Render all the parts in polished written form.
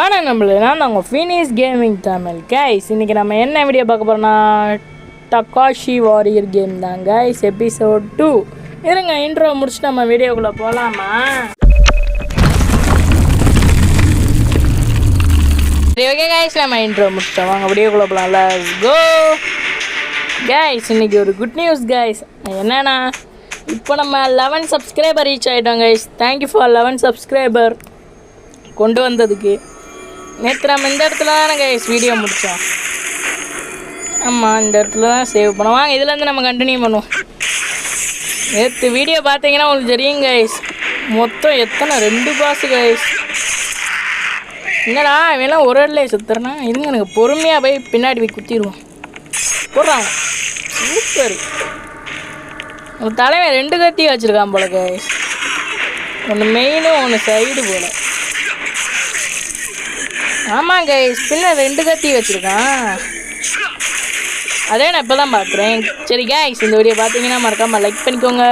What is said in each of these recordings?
நான் உங்கள் finish gaming Tamil guys. இன்றைக்கி நம்ம என்ன வீடியோ பார்க்க போகிறோம்னா டக்காஷி வாரியர் கேம் தான் கைஸ், எபிசோட் 2. இருங்க, இன்ட்ரோ முடிச்சுட்டு நம்ம வீடியோக்குள்ளே போகலாமா? சரி, ஓகே கைஸ், நம்ம இன்ட்ரோ முடிச்சிட்டோம். வாங்க வீடியோக்குள்ளே போகலாம். Let's go guys. இன்றைக்கி ஒரு குட் நியூஸ் கைஸ். என்னன்னா, இப்போ நம்ம 11 சப்ஸ்கிரைபர் ரீச் ஆகிட்டோம் கைஸ். தேங்க்யூ ஃபார் 11 சப்ஸ்கிரைபர் கொண்டு வந்ததுக்கு. நேற்று நம்ம இந்த இடத்துல தானே கைஸ் வீடியோ முடித்தோம். ஆமாம், இந்த இடத்துல தான் சேவ் பண்ணோம். வாங்க இதுலேருந்து நம்ம கண்டினியூ பண்ணுவோம். நேற்று வீடியோ பார்த்தீங்கன்னா உங்களுக்கு தெரியும் கைஸ், மொத்தம் எத்தனை 2 பாஸு கைஸ். என்னடா இவெல்லாம் ஒரு இடத்துல சுற்றுறனா? இருங்க, எனக்கு பொறுமையாக போய் பின்னாடி போய் குத்திடுவோம். போடுறாங்க சூப்பர். ஒரு தலைவன் 2 கத்தி வச்சுருக்கான் போல கைஸ். ஒன்று மெயினும் ஒன்று சைடு போல். ஆமாம் கைஸ், பின்ன 2 கத்தி வச்சுருக்கான். அதே நான் இப்போ தான் பார்க்குறேன். சரி கைஸ், இந்த வீடியோ பார்த்தீங்கன்னா மறக்காமல் லைக் பண்ணிக்கோங்க.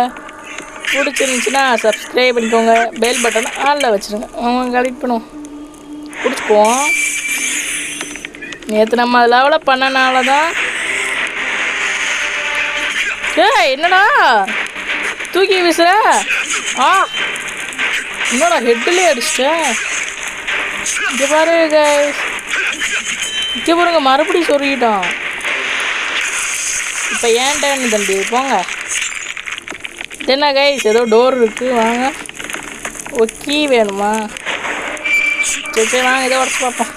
பிடிச்சிருந்துச்சுன்னா சப்ஸ்கிரைப் பண்ணிக்கோங்க. பெல் பட்டன் ஆளில் வச்சுருங்க. அவங்க கலெக்ட் பண்ணுவோம், பிடிச்சிக்குவோம். நேற்று நம்ம லெவலப் பண்ணனால தான். என்னடா தூக்கி வீசுற? என்னடா ஹெட்லேயே அடிச்சிட்டேன். இங்கே பாருங்க கைஸ், இங்கே பாருங்க, மறுபடியும் சொருகிட்டோம். இப்போ ஏன்டேன்னு தம்பி போங்க. என்ன கைஸ், ஏதோ டோர் இருக்குது. வாங்க, ஓ கீ வேணுமா? சரி சரி வாங்க, இதை உடச்சு பார்ப்போம்.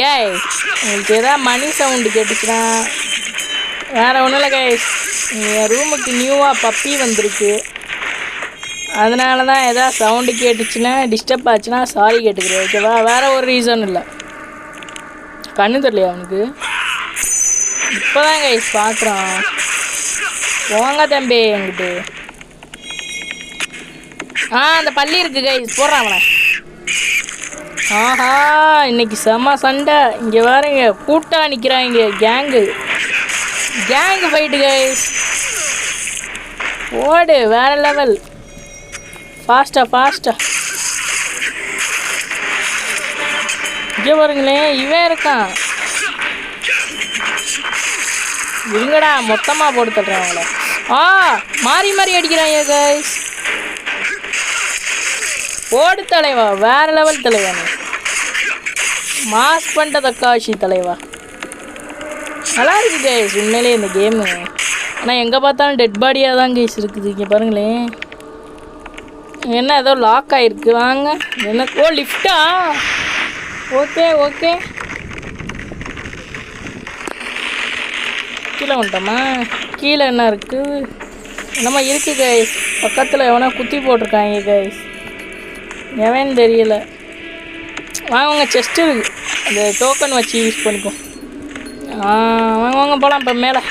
கைஸ், உங்களுக்கு எதாவது மணி சவுண்டு கேட்டுச்சுன்னா வேறு ஒன்றும் இல்லை கைஸ், என் ரூமுக்கு நியூவாக பப்பி வந்திருக்கு. அதனால தான் எதாவது சவுண்டு கேட்டுச்சுன்னா டிஸ்டர்ப் ஆச்சுன்னா சாரி கேட்டுக்கிறேன், ஓகேவா? வேறு ஒரு ரீசன் இல்லை. கண்ணு தெரியலையா அவனுக்கு? இப்போ தான் கைஸ் பார்க்குறான். போங்க தம்பி எங்கிட்டு. அந்த பள்ளி இருக்குது கைஸ், போடுறான் அவனை. ஆஹா, இன்னைக்கு செம்ம சண்டை. இங்கே பாருங்க, கூட்டாக நிற்கிறாங்க. Gang fight guys. ஓடு, வேறு லெவல். ஃபாஸ்ட்டாக இங்கே பாருங்களேன், இவன் இருக்கான். இருங்கடா, மொத்தமாக போட்டு தட்டுறேன் அவங்கள. மாறி அடிக்கிறாங்க கைஸ். ஓடு தலைவா, வேற லெவல் தலைவா. மாஸ் பண்ணிட்ட தக்காஷி தலைவா. நல்லா இருக்கு கைஸ் உண்மையிலே இந்த கேமு. ஆனால் எங்கே பார்த்தாலும் டெட் பாடியாக தான் கைஸ் இருக்குது. இங்கே பாருங்களேன், என்ன ஏதோ லாக் ஆகிருக்கு. வாங்க, என்ன? ஓ லிஃப்டா? ஓகே கீழே வந்துட்டோமா? கீழே என்ன இருக்குது? என்னம்மா இருக்குது கைஸ். பக்கத்தில் எவனா குத்தி போட்டிருக்காங்க கைஸ், எவன்னு தெரியல. வாங்க, செஸ்ட் இருக்குது, அந்த டோக்கன் வச்சு யூஸ் பண்ணிக்குவோம். வாங்க போகலாம். இப்போ மேலே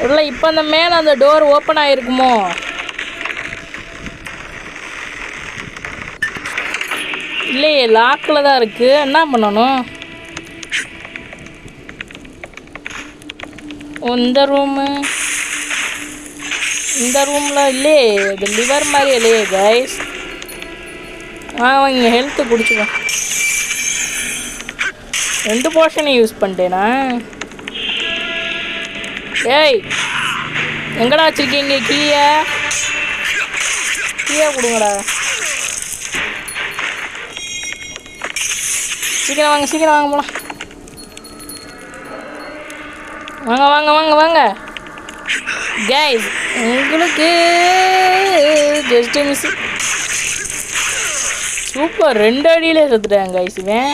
இல்லை, இப்போ அந்த மேலே அந்த டோர் ஓப்பன் ஆகிருக்குமோ? இல்லையே, லாக்கில் தான் இருக்குது. என்ன பண்ணணும்? இந்த ரூமில் இல்லையே, இது லிவர் மாதிரி இல்லையே கைஸ். இங்கே ஹெல்த்து குடிச்சுக்கோ. 2 போர்ஷனை யூஸ் பண்ணிட்டேனா? ஏய், எங்கடா வச்சுருக்கீங்க கீயை கொடுங்கடா. சீக்கிரம் வாங்க போகலாம். வாங்க கைஸ், உங்களுக்கு ஜஸ்ட் மிஸ். சூப்பர், 2 அடியிலே செத்துட்டேன் கைஸ் இவன்.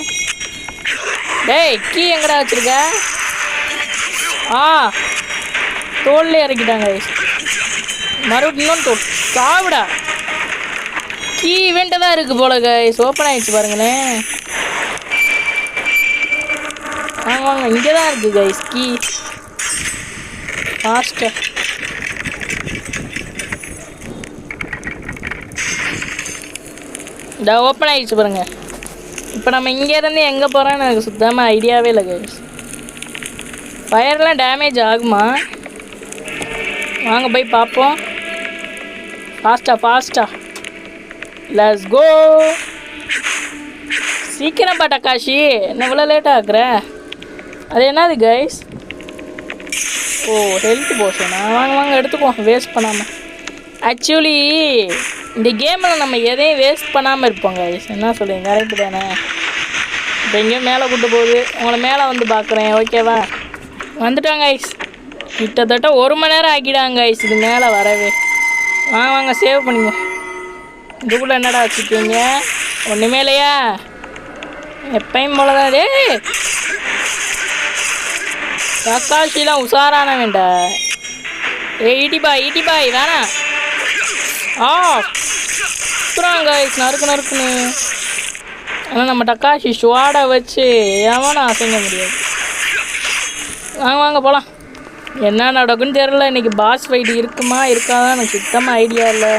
டேய், கீ எங்கடா வச்சுருக்க? தோல்லே இறக்கிட்டாங்க கைஸ். மறுபடியும் இன்னொன்று தோல் சாவிடா. கீ இவன்ட்டு தான் இருக்குது போல கைஸ். ஓப்பன் ஆகிடுச்சு பாருங்களேன். வாங்க, இங்கே தான் இருக்குது கைஸ் கீ. ஃபாஸ்ட்டாக இந்த ஓப்பன் ஆகிடுச்சு பாருங்க. இப்போ நம்ம இங்கேருந்து எங்கே போகிறோன்னு எனக்கு சுத்தமாக ஐடியாவே இல்லை கைஸ். ஃபயர்லாம் டேமேஜ் ஆகுமா? வாங்க போய் பார்ப்போம். ஃபாஸ்ட்டாக லெட்ஸ் கோ. சீக்கிரம் பா டக்காஷி, என்ன இவ்வளோ லேட்டாக ஆக்குற? அது என்னது கைஸ்? ஓ ஹெல்த் போஷனா, வாங்க வாங்க எடுத்துக்குவோம் வேஸ்ட் பண்ணாமல். ஆக்சுவலி இந்த கேமில் நம்ம எதையும் வேஸ்ட் பண்ணாமல் இருப்போம் கைஸ், என்ன சொல்லுங்க? கரெக்டு தானே? இப்போ எங்கேயும் மேலே கூட்டு போகுது, உங்களை மேலே வந்து பார்க்குறேன். ஓகேவா? வந்துட்டாங்க கைஸ், கிட்டத்தட்ட 1 மணி நேரம் ஆக்கிடாங்க கைஸ் இது மேலே வரவே. வாங்க வாங்க சேவ் பண்ணிக்குவோம். இதுக்குள்ளே என்னடா வச்சுருக்கீங்க? ஒன்றுமே இல்லையா? எப்பயும் போலதான். டே தக்காஷிலாம் உஷாரான வேண்டா. ஈட்டி பாய் வேணாம். அப்புறம் கைஸ் நறுக்கு நறுக்குன்னு. ஆனால் நம்ம டக்காஷி ஷுவாடை வச்சு எவனும் அசைங்க முடியாது. வாங்க வாங்க போகலாம். என்ன நடக்குன்னு தெரில. இன்றைக்கி பாஸ் ஃபைட் இருக்குமா இருக்காதான் எனக்கு சுத்தமாக ஐடியா இல்லை.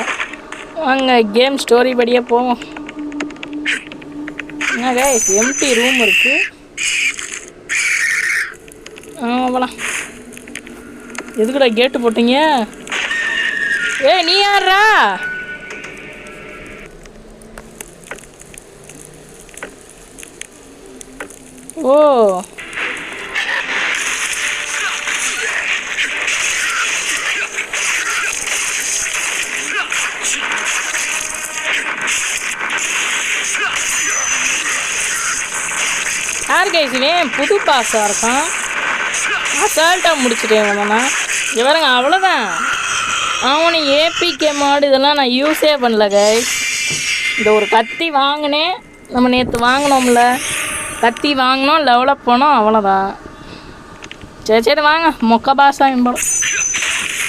வாங்க கேம் ஸ்டோரி படியே போவோம். என்ன கைஸ் எம்டி ரூம் இருக்குது. போகலாம். எதுக்குடா கேட்டு போட்டீங்க? ஏய் நீ யாரா? ஓ யார் கைஸ் இவன்? புது பாஸாக இருக்கான். அசால்ட்டாக முடிச்சுட்டேன் வேணா. இவருங்க அவ்வளோதான். அவனு ஏபிகே மாடு இதெல்லாம் நான் யூஸே பண்ணல கைஸ். இந்த ஒரு கத்தி வாங்கினேன். நம்ம நேற்று வாங்கினோம்ல கத்தி வாங்கினோம், லெவலப் போனோம், அவ்வளோதான். சரி வாங்க மொக்க பாஸாக போடும்.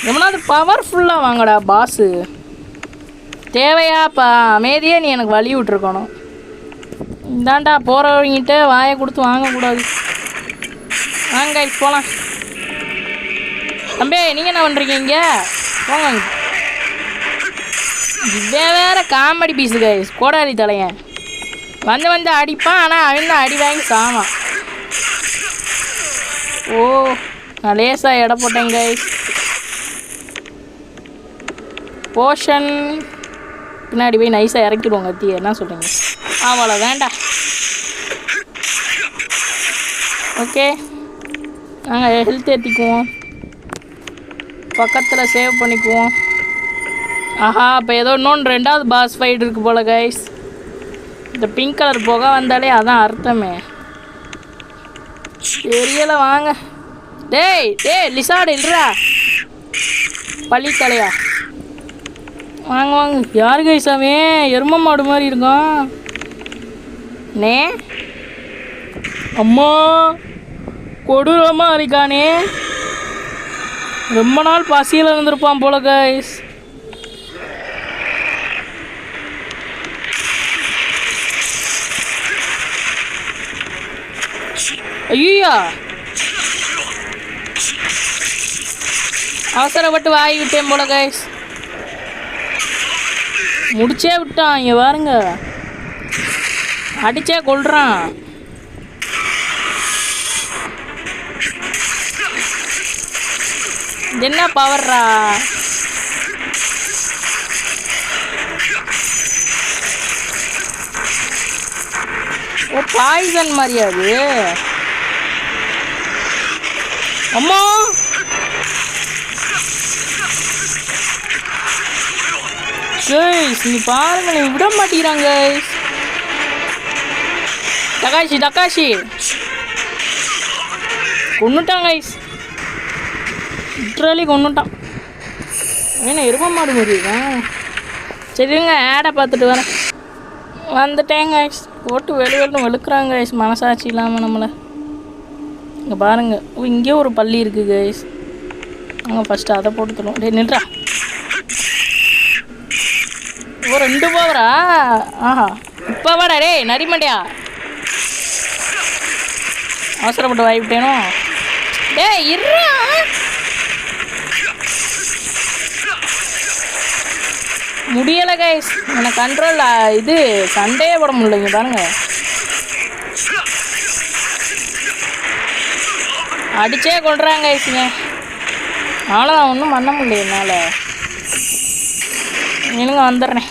எவனாவது பவர்ஃபுல்லாக வாங்கடா பாஸு. தேவையாப்பா அமைதியே நீ எனக்கு வழி விட்ருக்கணும். இந்தாண்டா போகிறவங்கிட்ட வாயை கொடுத்து வாங்கக்கூடாது. வாங்க போகலாம். தம்பி நீங்கள் என்ன பண்ணுறீங்க இங்கே? போங்க. இதே வேறு காமெடி பீஸு கைஸ். கோடாரி தலையன் வந்து அடிப்பான், ஆனால் அவன் தான் அடி வாங்கி சாவான். ஓ நான் லேசாக எடை போட்டேன் கைஸ். போஷன் பின்னாடி போய் நைஸாக இறக்கிடுவோம் கத்தி. என்ன சொல்கிறீங்க? அவ்வளோ வேண்டாம். ஓகே நாங்கள் ஹெல்த் ஏற்றிக்குவோம், பக்கத்தில் சேவ் பண்ணிக்குவோம். ஆஹா இப்போ ஏதோ இன்னொன்று 2வது பாஸ் ஃபைட் இருக்குது போல் கைஸ். இந்த பிங்க் கலர் புகை வந்தாலே அதான் அர்த்தமே. தெரியல வாங்க. டேய் லிசாடு இல்லைடா பள்ளி தலையா. வாங்க வாங்க. யாரு கைஸ் அவன்? எரும மாடு மாதிரி இருக்கான். நே அம்மா கொடூரமாக இருக்கானே. ரொம்ப நாள் பசியில் இருந்திருப்பான் போல கைஸ். ஐயா அவசரப்பட்டு வாங்கி விட்டேன் போல கைஸ். முடிச்சே விட்டான். இங்கே பாருங்க அடிச்சே கொள்றான். என்ன பவர்ரா? ஓ பாய்சன் மாதிரியா அது? அம்மா கைஸ் நீ பாருங்களேன், விட மாட்டேங்கிறாங்க கைஸ். டக்காஷி கொன்னுட்டான் கைஸ். லிட்ரலி கொன்னுட்டான். ஏன்னா எரும மாடு முடியுதான். சரிங்க ஆடை பார்த்துட்டு வரேன். வந்துட்டேன் கைஸ். போட்டு வெளிவெல்லும் வெளுக்குறாங்க கைஸ், மனசாட்சி இல்லாமல் நம்மளை. இங்கே பாருங்கள். ஓ இங்கேயே ஒரு பள்ளி இருக்குது கைஸ். நாங்கள் ஃபஸ்ட்டு அதை போட்டு தருவோம். டே நின்றா. ஓ 2 பவரா? ஆஹா இப்போ வாடா டே நரிமண்டியா. அவசரப்பட்டு வாய்விட்டேனோ. டே இருறா. முடியலை கைஸ், எனக்கு கண்ட்ரோல் இது சண்டையே போட முடியலைங்க பாருங்க. அடிச்சே கொள்றாங்க கைஸுங்க. அவ்வளோதான், ஒன்றும் பண்ண முடியல என்னால். நீங்க வந்துடுறேன்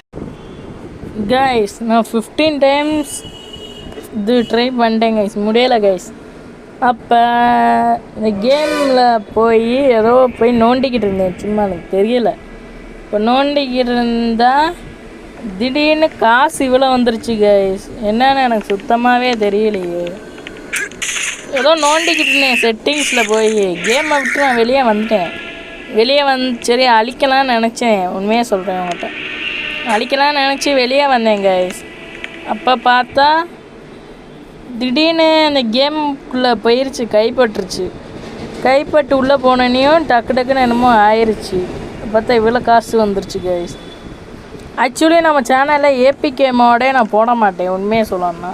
கைஸ். நான் 15 டைம்ஸ் இது ட்ரை பண்ணிட்டேன் கைஸ், முடியலை கைஸ். அப்போ இந்த கேமில் போய் ஏதோ போய் நோண்டிக்கிட்டு இருந்தேன், சும்மா எனக்கு தெரியலை. இப்போ நோண்டிக்கிட்டு இருந்தால் திடீர்னு காசு இவ்வளோ வந்துருச்சு கைஸ். என்னன்னு எனக்கு சுத்தமாகவே தெரியலையே. ஏதோ நோண்டிக்கிட்டு இருந்தேன் செட்டிங்ஸில் போய், கேமை விட்டு நான் வெளியே வந்துட்டேன். வெளியே சரி அழிக்கலான்னு நினச்சேன், உண்மையாக சொல்கிறேன் உங்கள்கிட்ட. அழிக்கலான்னு நினச்சி வெளியே வந்தேன் கைஸ். அப்போ பார்த்தா திடீர்னு அந்த கேமுக்குள்ளே போயிருச்சு, கைப்பட்டு உள்ளே போனோன்னையும் டக்குன்னு என்னமோ ஆயிடுச்சு. பார்த்தா இவ்வளோ காசு வந்துருச்சு கைஸ். ஆக்சுவலி நம்ம சேனலில் ஏபிகே மோடே நான் போட மாட்டேன், உண்மையாக சொல்லணும்னா.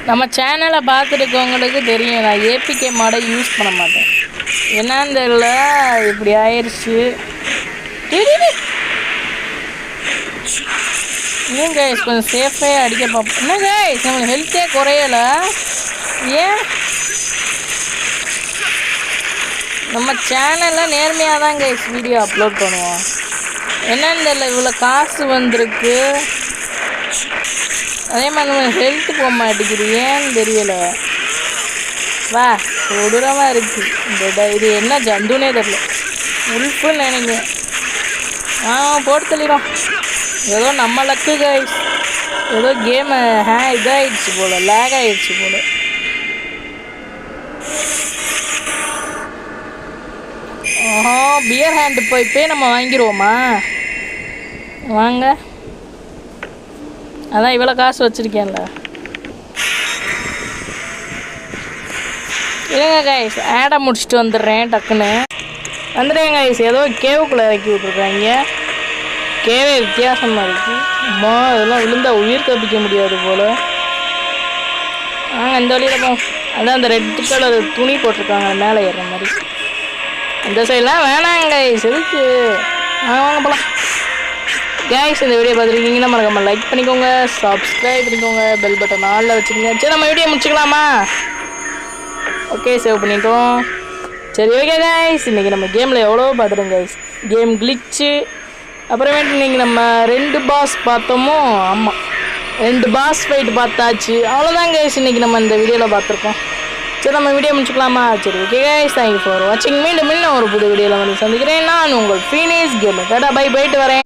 நம்ம சேனலை பார்த்துருக்கவங்களுக்கு தெரியும், நான் ஏபிகே மோடை யூஸ் பண்ண மாட்டேன். என்னன்னு தெரியல, இப்படி ஆயிடுச்சு. ஏன் கைஸ் கொஞ்சம் சேஃபாக அடிக்க பார்ப்போம். என்ன கைஸ் நம்மளுக்கு ஹெல்த்தே குறையலை, ஏன்? நம்ம சேனலில் நேர்மையாக தான் கைஸ் வீடியோ அப்லோட் பண்ணுவோம். என்னன்னு தெரியல, இவ்வளோ காசு வந்திருக்கு. அதே மாதிரி நம்ம ஹெல்த்து போக மாட்டேங்குது, ஏன்னு தெரியலை. வா கொடூரமாக இருக்குது இந்த இது. என்ன ஜந்துனே தெரியல, உள்ஃபுன்னு நினைக்கிறேன். போட்டு தள்ளிடும். ஏதோ நம்ம லக்கு கைஸ், ஏதோ கேமு இதாகிடுச்சு போல், லேக் ஆகிடுச்சு போல். பியர் ஹேண்டு போய் நம்ம வாங்கிடுவோமா? வாங்க, அதான் இவ்வளோ காசு வச்சுருக்கேன்ல. இல்லைங்க கைஸ், ஆடை முடிச்சுட்டு வந்துடுறேன், டக்குன்னு வந்துடுறேன் கைஸ். ஏதோ கேவுக்குள்ளே இறக்கி விட்ருக்காங்க, கேவே வித்தியாசமாக இருக்குது. அம்மா இதெல்லாம் விழுந்தா உயிர் தப்பிக்க முடியாது போல். இந்த வழியில் போ. அதான் அந்த ரெட் கலர் துணி போட்டிருக்காங்க மேலே ஏறுற மாதிரி. இந்த சைடெலாம் வேணாங்க கைஸ், எதுக்கு? வாங்க போகலாம் கைஸ். இந்த வீடியோ பார்த்துருக்கீங்கன்னா மறக்காம லைக் பண்ணிக்கோங்க, சப்ஸ்கிரைப் பண்ணிக்கோங்க, பெல் பட்டன் ஆளில் வச்சுக்கோங்க. சரி நம்ம வீடியோ முடிச்சுக்கலாமா? ஓகே, சேவ் பண்ணிட்டோம். சரி ஓகே கைஸ், இன்றைக்கி நம்ம கேமில் எவ்வளோ பார்த்துட்டோம் கைஸ். கேம் கிளிச்சு, அப்புறமேட்டு இன்றைக்கி நம்ம 2 பாஸ் பார்த்தோமோ. ஆமாம், 2 பாஸ் ஃபைட் பார்த்தாச்சு. அவ்வளோதான் கைஸ் இன்றைக்கி நம்ம இந்த வீடியோவில் பார்த்துருக்கோம். சரி நம்ம வீடியோ முடிச்சுக்கலாமா? சரி ஓகே கைஸ், தேங்க்யூ ஃபார் வாட்சிங். மீண்டும் ஒரு புது வீடியோவில் வந்து சந்திக்கிறேன். நான் உங்கள் ஃபீனிஷ் கேம். டாடா பை, போயிட்டு வரேன்.